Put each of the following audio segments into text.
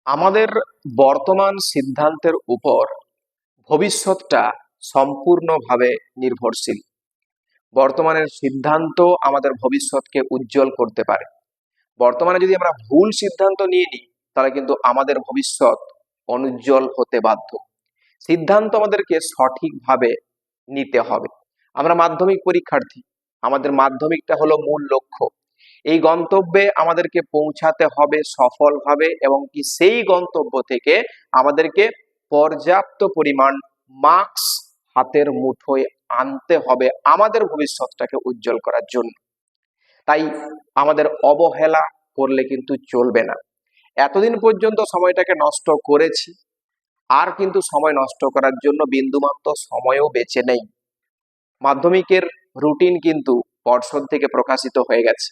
আমাদের বর্তমান সিদ্ধান্তের উপর ভবিষ্যৎটা সম্পূর্ণভাবে নির্ভরশীল। বর্তমানের সিদ্ধান্ত আমাদের ভবিষ্যৎকে উজ্জ্বল করতে পারে। বর্তমানে যদি আমরা ভুল সিদ্ধান্ত নিয়ে নিই তাহলে কিন্তু আমাদের ভবিষ্যৎ অনুজ্জ্বল হতে বাধ্য। সিদ্ধান্ত আমাদেরকে সঠিকভাবে নিতে হবে। আমরা মাধ্যমিক পরীক্ষার্থী, আমাদের মাধ্যমিকটা হলো মূল লক্ষ্য। এই গন্তব্যে আমাদেরকে পৌঁছাতে হবে সফলভাবে, এবং কি সেই গন্তব্য থেকে আমাদেরকে পর্যাপ্ত পরিমাণ মার্কস হাতের মুঠোয় আনতে হবে আমাদের ভবিষ্যৎটাকে উজ্জ্বল করার জন্য। তাই আমাদের অবহেলা করলে কিন্তু চলবে না। এতদিন পর্যন্ত সময়টাকে নষ্ট করেছি, আর কিন্তু সময় নষ্ট করার জন্য বিন্দুমাত্র সময়ও বেঁচে নেই। মাধ্যমিকের রুটিন কিন্তু পর্ষদ থেকে প্রকাশিত হয়ে গেছে।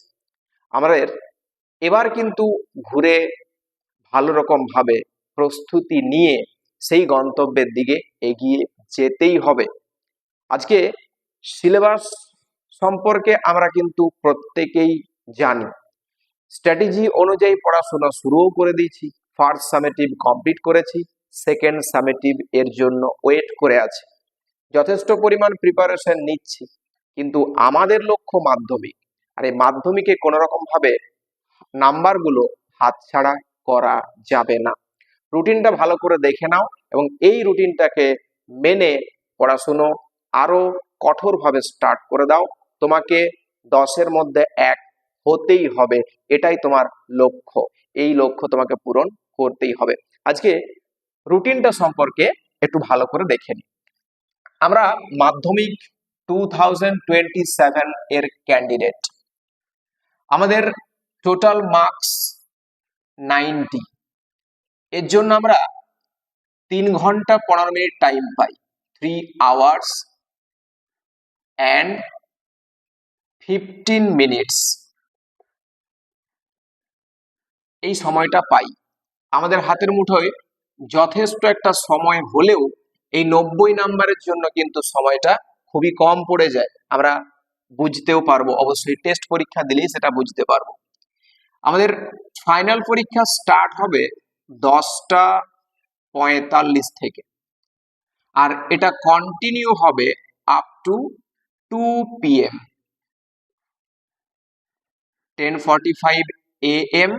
আমাদের এবার কিন্তু ঘুরে ভালো রকম ভাবে প্রস্তুতি নিয়ে সেই গন্তব্যের দিকে এগিয়ে যেতেই হবে। আজকে সিলেবাস সম্পর্কে আমরা কিন্তু প্রত্যেকেই জানি। স্ট্র্যাটেজি অনুযায়ী পড়াশোনা শুরুও করে দিয়েছি। ফার্স্ট সামেটিভ কমপ্লিট করেছি, সেকেন্ড সামেটিভ এর জন্য ওয়েট করে আছে। যথেষ্ট পরিমাণ প্রিপারেশন নিচ্ছি, কিন্তু আমাদের লক্ষ্য মাধ্যমিক। আর এই মাধ্যমিকে কোনো রকম ভাবে নাম্বারগুলো হাতছাড়া করা যাবে না। রুটিনটা ভালো করে দেখে নাও, এবং এই রুটিনটাকে মেনে পড়াশুনো আরো কঠোরভাবে স্টার্ট করে দাও। তোমাকে 10-এর মধ্যে 1 হতেই হবে, এটাই তোমার লক্ষ্য। এই লক্ষ্য তোমাকে পূরণ করতেই হবে। আজকে রুটিনটা সম্পর্কে একটু ভালো করে দেখে নিই। আমরা মাধ্যমিক 2027 এর ক্যান্ডিডেট। আমাদের টোটাল মার্কস 90। এর জন্য আমরা 3 ঘন্টা 15 minute time pi. 3 hours and 15 minutes এই সময়টা পাই। আমাদের হাতের মুঠোয় যথেষ্ট একটা সময় হলেও এই 90 নাম্বারের জন্য কিন্তু সময়টা খুবই কম পড়ে যায়। আমরা বুঝতেও পারবো, অবশ্যই টেস্ট পরীক্ষা দিলেই সেটা বুঝতে পারবো। আমাদের ফাইনাল পরীক্ষা স্টার্ট হবে 10:45 থেকে, আর এটা কন্টিনিউ হবে up to 2 PM, 10:45 AM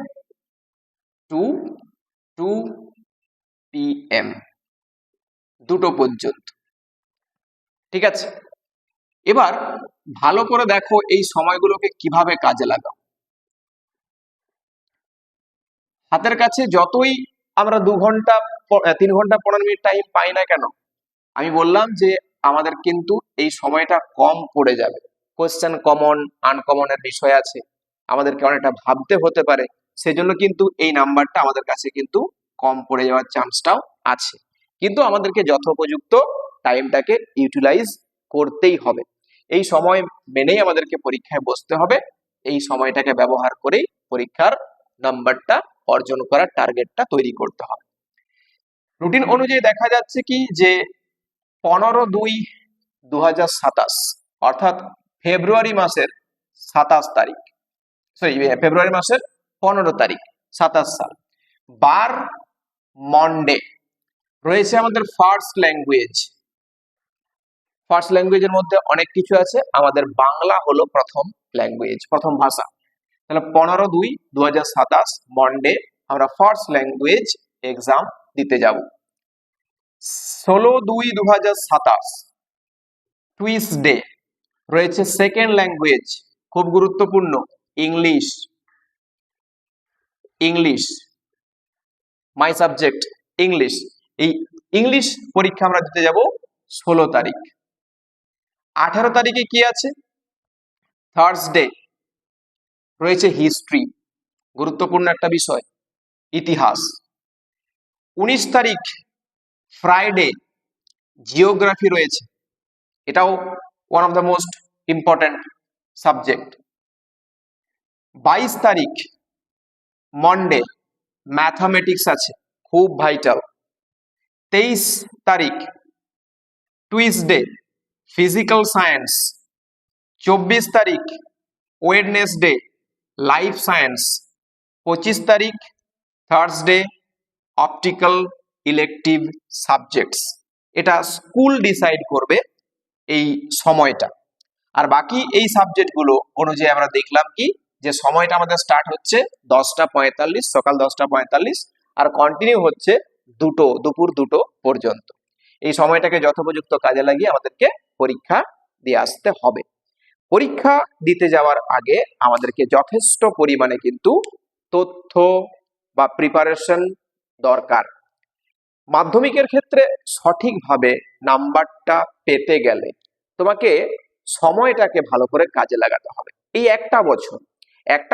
to 2 PM, দুটো পর্যন্ত। ঠিক আছে, এবার ভালো করে দেখো এই সময়গুলোকে কিভাবে কাজে লাগাও। হাতের কাছে যতই আমরা 3 ঘন্টা 15 মিনিট টাইম পাই না কেন, আমি বললাম যে আমাদের কিন্তু এই সময়টা কম পড়ে যাবে। কোশ্চেন কমন আনকমনের বিষয় আছে, আমাদেরকে অনেকটা ভাবতে হতে পারে, সেজন্য কিন্তু এই নাম্বারটা আমাদের কাছে কিন্তু কম পড়ে যাওয়ার চান্সটাও আছে। কিন্তু আমাদেরকে যথোপযুক্ত টাইমটাকে ইউটিলাইজ করতেই হবে। এই সময় মেনেই আমাদেরকে পরীক্ষায় বসতে হবে। এই সময়টাকে ব্যবহার করেই পরীক্ষার নাম্বারটা অর্জন করার টার্গেটটা তৈরি করতে হবে। রুটিন অনুযায়ী দেখা যাচ্ছে কি যে 15/2/2027 অর্থাৎ ফেব্রুয়ারি মাসের 27 তারিখ, ফেব্রুয়ারি মাসের 15 তারিখ 27 সাল, বার মন্ডে রয়েছে আমাদের ফার্স্ট ল্যাঙ্গুয়েজ। ফার্স্ট ল্যাঙ্গুয়েজের মধ্যে অনেক কিছু আছে, আমাদের বাংলা হলো প্রথম ল্যাঙ্গুয়েজ, প্রথম ভাষা। তাহলে 15/2/2027 মন্ডে আমরা ফার্স্ট ল্যাঙ্গুয়েজ এক্সাম দিতে যাব। 16/2/2027 টুইসডে রয়েছে সেকেন্ড ল্যাঙ্গুয়েজ, খুব গুরুত্বপূর্ণ, English. English my subject English. এই ইংলিশ পরীক্ষা আমরা দিতে যাব 16 তারিখ। 18 তারিখে কি আছে? থার্সডে রয়েছে হিস্ট্রি, গুরুত্বপূর্ণ একটা বিষয়, ইতিহাস। 19 তারিখ ফ্রাইডে জিওগ্রাফি রয়েছে, এটাও one of the most important subject. 22 তারিখ মন্ডে ম্যাথামেটিক্স আছে, খুব ভাইটাল। 23 তারিখ টুইসডে ফিজিক্যাল সায়েন্স। 24 তারিখ ওয়েডনেসডে লাইফ সায়েন্স। 25 তারিখ থার্সডে অপটিক্যাল ইলেকটিভ সাবজেক্টস, এটা স্কুল ডিসাইড করবে এই সময়টা। আর বাকি এই সাবজেক্টগুলো অনুযায়ী আমরা দেখলাম কি যে সময়টা আমাদের স্টার্ট হচ্ছে 10টা 45, সকাল 10টা 45, আর কন্টিনিউ হচ্ছে দুপুর 2টো পর্যন্ত। এই সময়টাকে যথোপযুক্ত কাজে লাগিয়ে আমাদেরকে পরীক্ষা দিয়ে আসতে হবে। পরীক্ষা দিতে যাওয়ার আগে আমাদেরকে যথেষ্ট পরিমাণে কিন্তু তথ্য বা প্রিপারেশন দরকার। মাধ্যমিকের ক্ষেত্রে সঠিকভাবে নাম্বারটা পেতে গেলে তোমাকে সময়টাকে ভালো করে কাজে লাগাতে হবে। এই একটা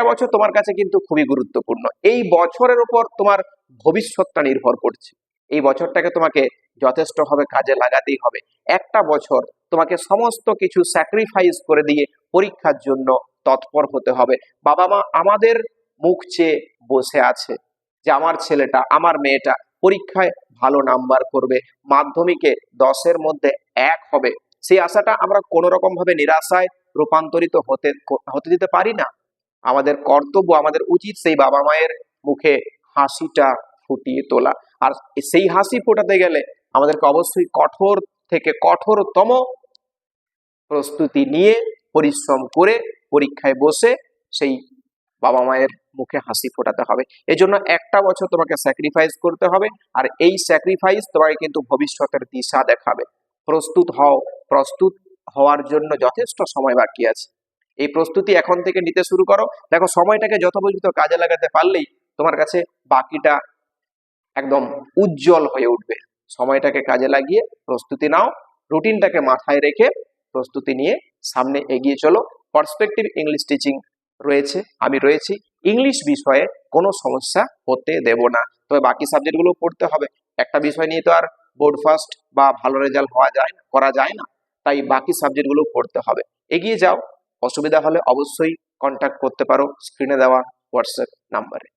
বছর তোমার কাছে কিন্তু খুবই গুরুত্বপূর্ণ। এই বছরের উপর তোমার ভবিষ্যৎটা নির্ভর করছে। এই বছরটাকে তোমাকে যথেষ্টভাবে কাজে লাগাতেই হবে। একটা বছর তোমাকে সমস্ত কিছু স্যাক্রিফাইস করে দিয়ে পরীক্ষার জন্য তৎপর হতে হবে। বাবা মা আমাদের মুখ চেয়ে বসে আছে যে আমার ছেলেটা, আমার মেয়েটা পরীক্ষায় ভালো নাম্বার করবে, মাধ্যমিকে 10-এর মধ্যে 1 হবে। সেই আশাটা আমরা কোনো রকম ভাবে নিরাশায় রূপান্তরিত হতে দিতে পারি না। আমাদের কর্তব্য, আমাদের উচিত সেই বাবা মায়ের মুখে হাসিটা ফুটিয়ে তোলা। আর সেই হাসি ফোটাতে গেলে আমাদেরকে অবশ্যই কঠোর থেকে কঠোরতম প্রস্তুতি নিয়ে পরিশ্রম করে পরীক্ষায় বসে সেই বাবা মায়ের মুখে হাসি ফোটাতে হবে। এজন্য একটা বছর তোমাকে স্যাক্রিফাইস করতে হবে, আর এই স্যাক্রিফাইস তোমাকে কিন্তু ভবিষ্যতের দিশা দেখাবে। প্রস্তুত হওয়ার জন্য যথেষ্ট সময় বাকি আছে। এই প্রস্তুতি এখন থেকে নিতে শুরু করো। দেখো, সময়টাকে যথোপযুক্ত কাজে লাগাতে পারলেই তোমার কাছে বাকিটা একদম উজ্জ্বল হয়ে উঠবে। সময়টাকে কাজে লাগিয়ে প্রস্তুতি নাও, রুটিনটাকে মাথায় রেখে প্রস্তুতি নিয়ে সামনে এগিয়ে চলো। পার্সপেক্টিভ ইংলিশ টিচিং রয়েছে, আমি রয়েছি। ইংলিশ বিষয়ে কোনো সমস্যা হতে দেব না। তবে বাকি সাবজেক্টগুলো পড়তে হবে। একটা বিষয় নিয়ে তো আর বোর্ড ফার্স্ট বা ভালো রেজাল্ট করা যায় না। তাই বাকি সাবজেক্টগুলো পড়তে হবে। এগিয়ে যাও। অসুবিধা হলে অবশ্যই কন্ট্যাক্ট করতে পারো স্ক্রিনে দেওয়া হোয়াটসঅ্যাপ নাম্বারে।